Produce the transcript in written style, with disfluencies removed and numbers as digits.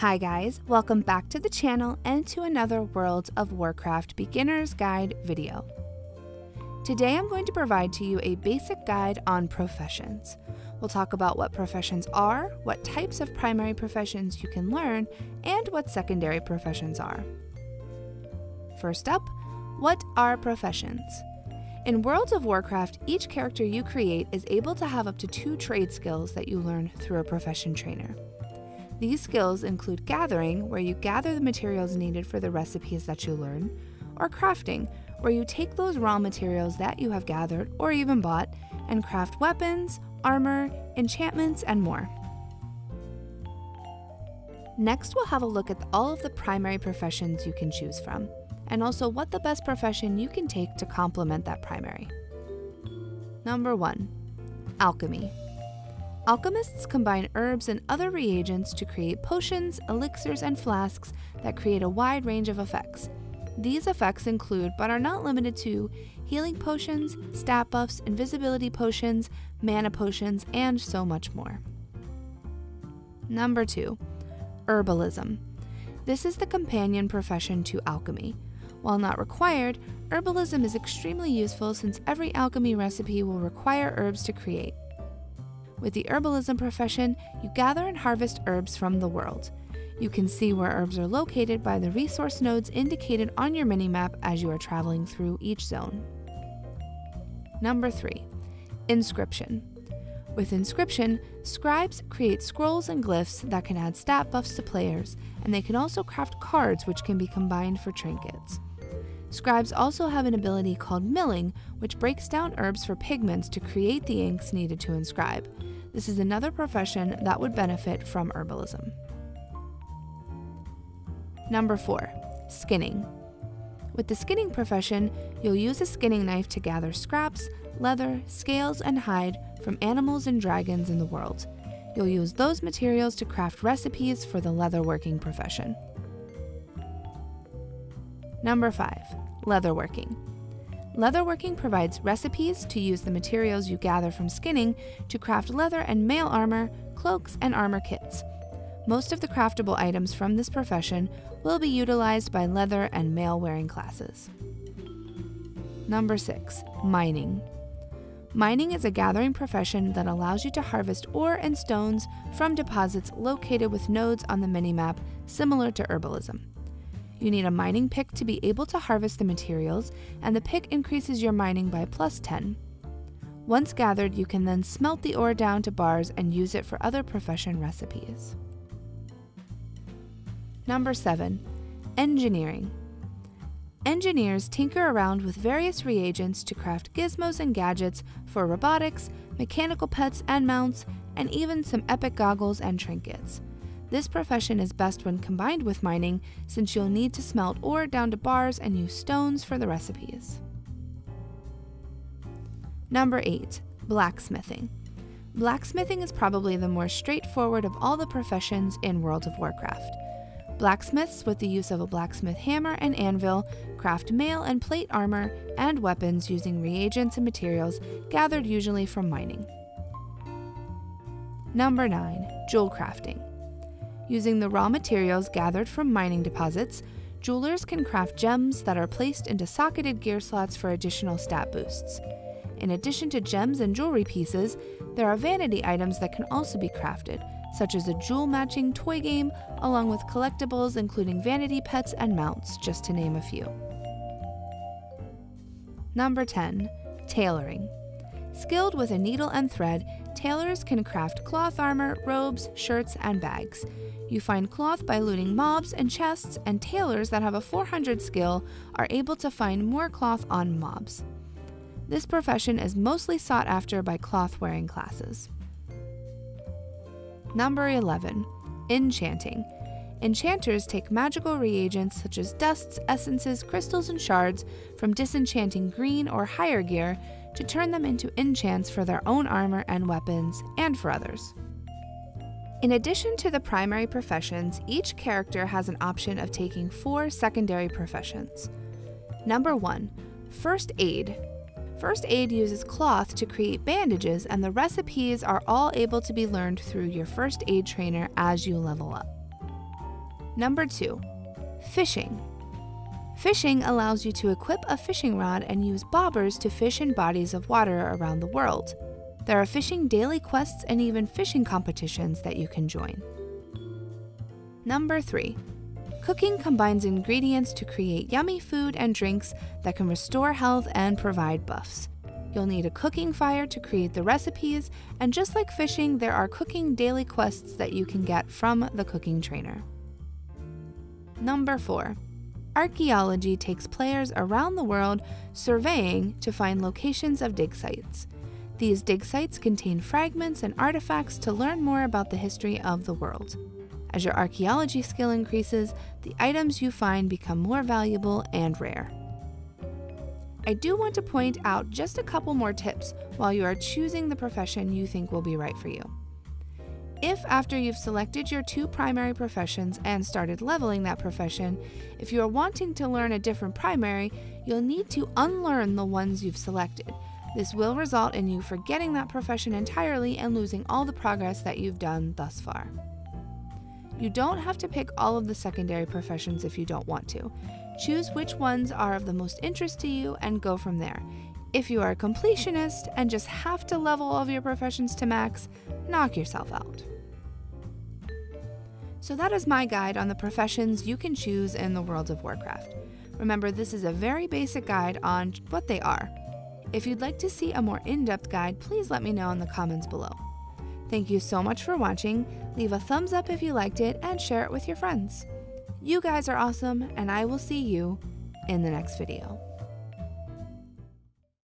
Hi guys, welcome back to the channel and to another World of Warcraft Beginner's Guide video. Today I'm going to provide to you a basic guide on professions. We'll talk about what professions are, what types of primary professions you can learn, and what secondary professions are. First up, what are professions? In World of Warcraft, each character you create is able to have up to 2 trade skills that you learn through a profession trainer. These skills include gathering, where you gather the materials needed for the recipes that you learn, or crafting, where you take those raw materials that you have gathered or even bought and craft weapons, armor, enchantments, and more. Next, we'll have a look at all of the primary professions you can choose from, and also what the best profession you can take to complement that primary. Number 1. Alchemy. Alchemists combine herbs and other reagents to create potions, elixirs, and flasks that create a wide range of effects. These effects include, but are not limited to, healing potions, stat buffs, invisibility potions, mana potions, and so much more. Number 2. Herbalism. This is the companion profession to alchemy. While not required, herbalism is extremely useful since every alchemy recipe will require herbs to create. With the herbalism profession, you gather and harvest herbs from the world. You can see where herbs are located by the resource nodes indicated on your minimap as you are traveling through each zone. Number 3. Inscription. With inscription, scribes create scrolls and glyphs that can add stat buffs to players, and they can also craft cards which can be combined for trinkets. Scribes also have an ability called milling, which breaks down herbs for pigments to create the inks needed to inscribe. This is another profession that would benefit from herbalism. Number 4. Skinning. With the skinning profession, you'll use a skinning knife to gather scraps, leather, scales, and hide from animals and dragons in the world. You'll use those materials to craft recipes for the leatherworking profession. Number 5. Leatherworking. Leatherworking provides recipes to use the materials you gather from skinning to craft leather and mail armor, cloaks, and armor kits. Most of the craftable items from this profession will be utilized by leather and mail-wearing classes. Number 6. Mining. Mining is a gathering profession that allows you to harvest ore and stones from deposits located with nodes on the minimap, similar to herbalism. You need a mining pick to be able to harvest the materials, and the pick increases your mining by +10. Once gathered, you can then smelt the ore down to bars and use it for other profession recipes. Number 7. Engineering. Engineers tinker around with various reagents to craft gizmos and gadgets for robotics, mechanical pets and mounts, and even some epic goggles and trinkets. This profession is best when combined with mining, since you'll need to smelt ore down to bars and use stones for the recipes. Number 8. Blacksmithing. Blacksmithing is probably the more straightforward of all the professions in World of Warcraft. Blacksmiths, with the use of a blacksmith hammer and anvil, craft mail and plate armor and weapons using reagents and materials gathered usually from mining. Number 9. Jewelcrafting. Using the raw materials gathered from mining deposits, jewelers can craft gems that are placed into socketed gear slots for additional stat boosts. In addition to gems and jewelry pieces, there are vanity items that can also be crafted, such as a jewel-matching toy game, along with collectibles including vanity pets and mounts, just to name a few. Number 10. Tailoring. Skilled with a needle and thread, tailors can craft cloth armor, robes, shirts, and bags. You find cloth by looting mobs and chests, and tailors that have a 400 skill are able to find more cloth on mobs. This profession is mostly sought after by cloth-wearing classes. Number 11. Enchanting. Enchanters take magical reagents such as dusts, essences, crystals, and shards from disenchanting green or higher gear to turn them into enchants for their own armor and weapons, and for others. In addition to the primary professions, each character has an option of taking 4 secondary professions. Number 1. First Aid. First Aid uses cloth to create bandages, and the recipes are all able to be learned through your First Aid trainer as you level up. Number 2, fishing. Fishing allows you to equip a fishing rod and use bobbers to fish in bodies of water around the world. There are fishing daily quests and even fishing competitions that you can join. Number 3, cooking combines ingredients to create yummy food and drinks that can restore health and provide buffs. You'll need a cooking fire to create the recipes, and just like fishing, there are cooking daily quests that you can get from the cooking trainer. Number 4, archaeology takes players around the world surveying to find locations of dig sites. These dig sites contain fragments and artifacts to learn more about the history of the world. As your archaeology skill increases, the items you find become more valuable and rare. I do want to point out just a couple more tips while you are choosing the profession you think will be right for you. If after you've selected your 2 primary professions and started leveling that profession, if you are wanting to learn a different primary, you'll need to unlearn the ones you've selected. This will result in you forgetting that profession entirely and losing all the progress that you've done thus far. You don't have to pick all of the secondary professions if you don't want to. Choose which ones are of the most interest to you and go from there. If you are a completionist and just have to level all of your professions to max, knock yourself out. So that is my guide on the professions you can choose in the world of Warcraft. Remember, this is a very basic guide on what they are. If you'd like to see a more in-depth guide, please let me know in the comments below. Thank you so much for watching. Leave a thumbs up if you liked it and share it with your friends. You guys are awesome, and I will see you in the next video.